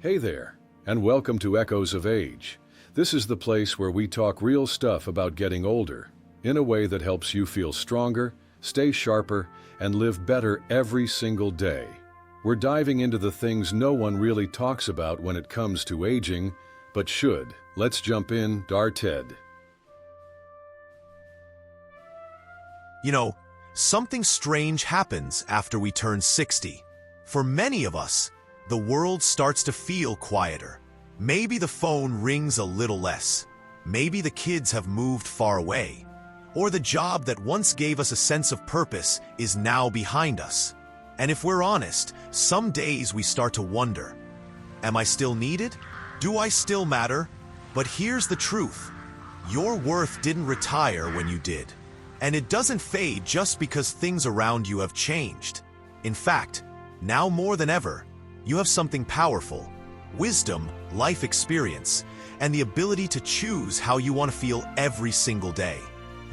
Hey there, and welcome to Echoes of Age. This is the place where we talk real stuff about getting older, in a way that helps you feel stronger, stay sharper, and live better every single day. We're diving into the things no one really talks about when it comes to aging, but should. Let's jump in, Ted. You know, something strange happens after we turn 60. For many of us, the world starts to feel quieter. Maybe the phone rings a little less. Maybe the kids have moved far away. Or the job that once gave us a sense of purpose is now behind us. And if we're honest, some days we start to wonder, am I still needed? Do I still matter? But here's the truth. Your worth didn't retire when you did. And it doesn't fade just because things around you have changed. In fact, now more than ever, you have something powerful: wisdom, life experience, and the ability to choose how you want to feel every single day.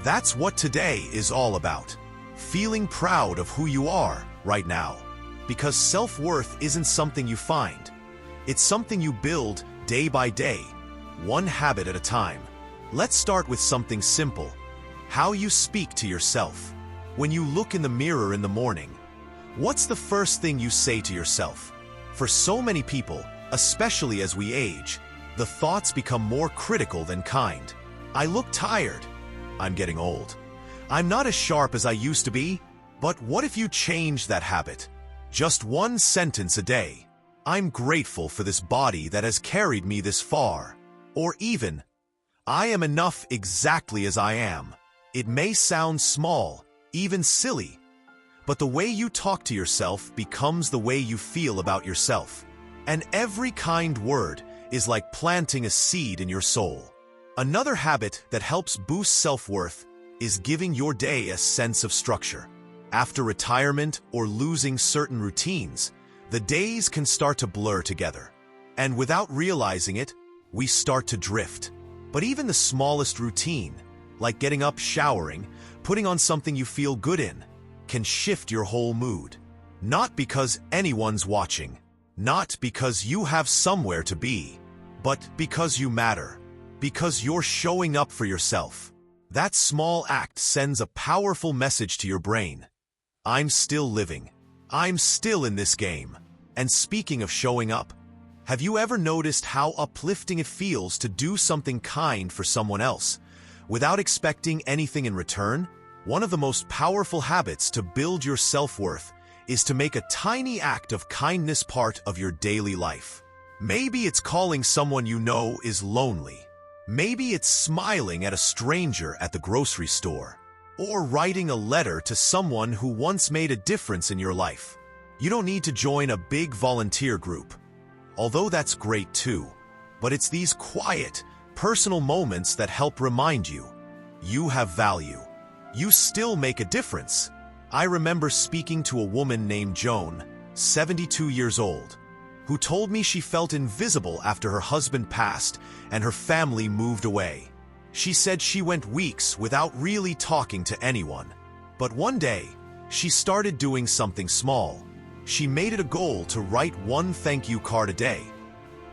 That's what today is all about. Feeling proud of who you are right now. Because self-worth isn't something you find. It's something you build day by day, one habit at a time. Let's start with something simple: how you speak to yourself. When you look in the mirror in the morning, what's the first thing you say to yourself? For so many people, especially as we age, the thoughts become more critical than kind. I look tired. I'm getting old. I'm not as sharp as I used to be. But what if you change that habit? Just one sentence a day. I'm grateful for this body that has carried me this far. Or even, I am enough exactly as I am. It may sound small, even silly, but the way you talk to yourself becomes the way you feel about yourself. And every kind word is like planting a seed in your soul. Another habit that helps boost self-worth is giving your day a sense of structure. After retirement or losing certain routines, the days can start to blur together. And without realizing it, we start to drift. But even the smallest routine, like getting up, showering, putting on something you feel good in, can shift your whole mood. Not because anyone's watching, not because you have somewhere to be, but because you matter, because you're showing up for yourself. That small act sends a powerful message to your brain. I'm still living. I'm still in this game. And speaking of showing up, have you ever noticed how uplifting it feels to do something kind for someone else, without expecting anything in return? One of the most powerful habits to build your self-worth is to make a tiny act of kindness part of your daily life. Maybe it's calling someone you know is lonely. Maybe it's smiling at a stranger at the grocery store. Or writing a letter to someone who once made a difference in your life. You don't need to join a big volunteer group, although that's great too. But it's these quiet, personal moments that help remind you, you have value. You still make a difference. I remember speaking to a woman named Joan, 72 years old, who told me she felt invisible after her husband passed and her family moved away. She said she went weeks without really talking to anyone. But one day, she started doing something small. She made it a goal to write one thank you card a day.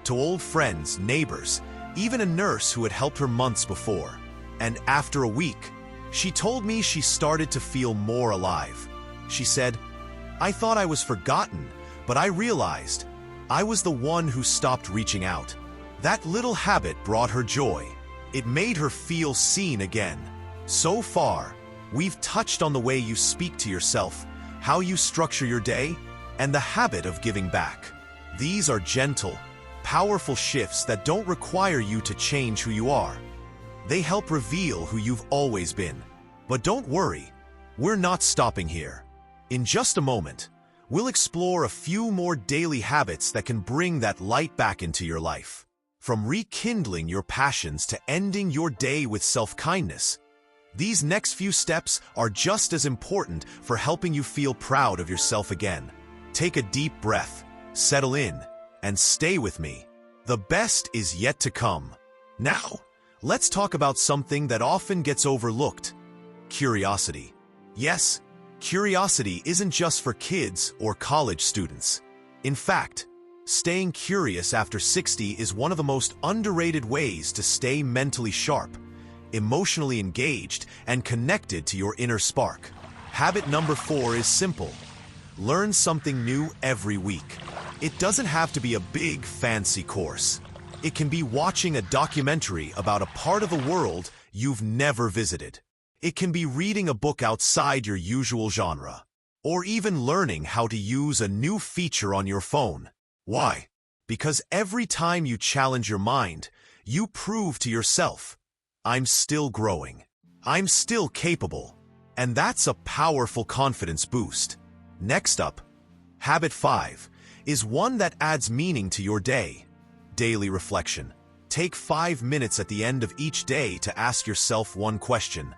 To old friends, neighbors, even a nurse who had helped her months before. And after a week, she told me she started to feel more alive. She said, I thought I was forgotten, but I realized I was the one who stopped reaching out. That little habit brought her joy. It made her feel seen again. So far, we've touched on the way you speak to yourself, how you structure your day, and the habit of giving back. These are gentle, powerful shifts that don't require you to change who you are. They help reveal who you've always been. But don't worry, we're not stopping here. In just a moment, we'll explore a few more daily habits that can bring that light back into your life. From rekindling your passions to ending your day with self-kindness, these next few steps are just as important for helping you feel proud of yourself again. Take a deep breath, settle in, and stay with me. The best is yet to come. Now, let's talk about something that often gets overlooked: curiosity. Yes, curiosity isn't just for kids or college students. In fact, Staying curious after 60 is one of the most underrated ways to stay mentally sharp, emotionally engaged, and connected to your inner spark. Habit number 4 is simple. Learn something new every week. It doesn't have to be a big, fancy course. It can be watching a documentary about a part of the world you've never visited. It can be reading a book outside your usual genre, or even learning how to use a new feature on your phone. Why? Because every time you challenge your mind, you prove to yourself, I'm still growing. I'm still capable. And that's a powerful confidence boost. Next up, habit 5 is one that adds meaning to your day. Daily reflection. Take 5 minutes at the end of each day to ask yourself one question.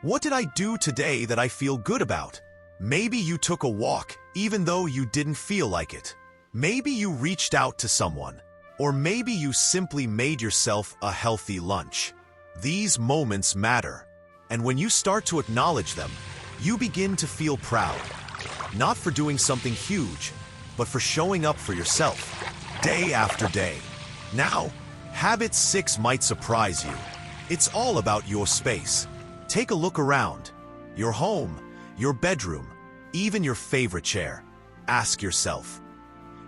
What did I do today that I feel good about? Maybe you took a walk even though you didn't feel like it. Maybe you reached out to someone. Or maybe you simply made yourself a healthy lunch. These moments matter. And when you start to acknowledge them, you begin to feel proud. Not for doing something huge, but for showing up for yourself, day after day. Now, habit 6 might surprise you. It's all about your space. Take a look around. Your home, your bedroom, even your favorite chair. Ask yourself,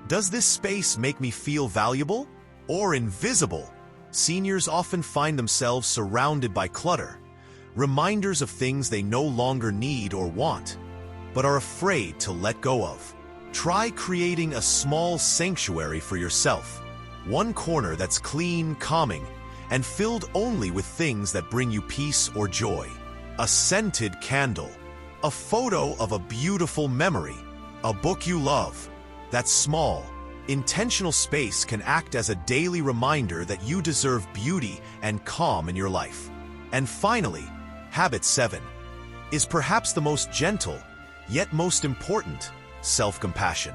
does this space make me feel valuable or invisible? Seniors often find themselves surrounded by clutter, reminders of things they no longer need or want, but are afraid to let go of. Try creating a small sanctuary for yourself, one corner that's clean, calming, and filled only with things that bring you peace or joy. A scented candle, a photo of a beautiful memory, a book you love. That small, intentional space can act as a daily reminder that you deserve beauty and calm in your life. And finally, habit 7 is perhaps the most gentle, yet most important, self-compassion.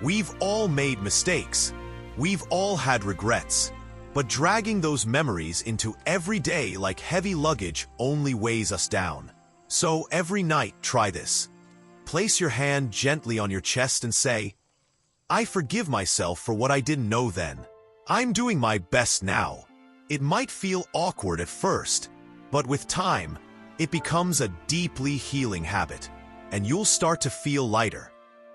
We've all made mistakes. We've all had regrets. But dragging those memories into every day like heavy luggage only weighs us down. So every night, try this. Place your hand gently on your chest and say, I forgive myself for what I didn't know then. I'm doing my best now. It might feel awkward at first, but with time, it becomes a deeply healing habit, and you'll start to feel lighter,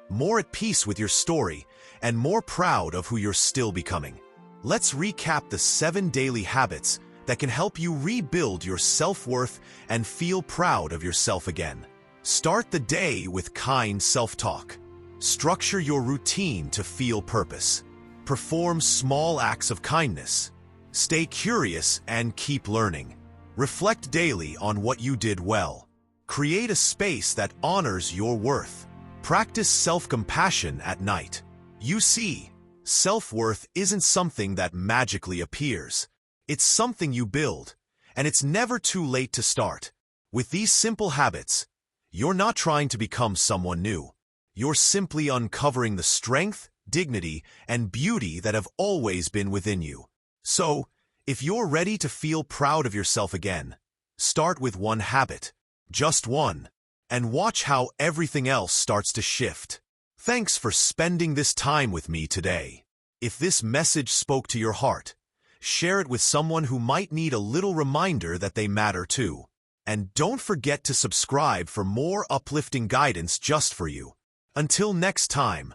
more at peace with your story, and more proud of who you're still becoming. Let's recap the 7 daily habits that can help you rebuild your self-worth and feel proud of yourself again. Start the day with kind self-talk. Structure your routine to feel purpose. Perform small acts of kindness. Stay curious and keep learning. Reflect daily on what you did well. Create a space that honors your worth. Practice self-compassion at night. You see, self-worth isn't something that magically appears. It's something you build, and it's never too late to start. With these simple habits, you're not trying to become someone new. You're simply uncovering the strength, dignity, and beauty that have always been within you. So, if you're ready to feel proud of yourself again, start with one habit, just one, and watch how everything else starts to shift. Thanks for spending this time with me today. If this message spoke to your heart, share it with someone who might need a little reminder that they matter too. And don't forget to subscribe for more uplifting guidance just for you. Until next time,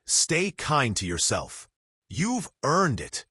stay kind to yourself. You've earned it.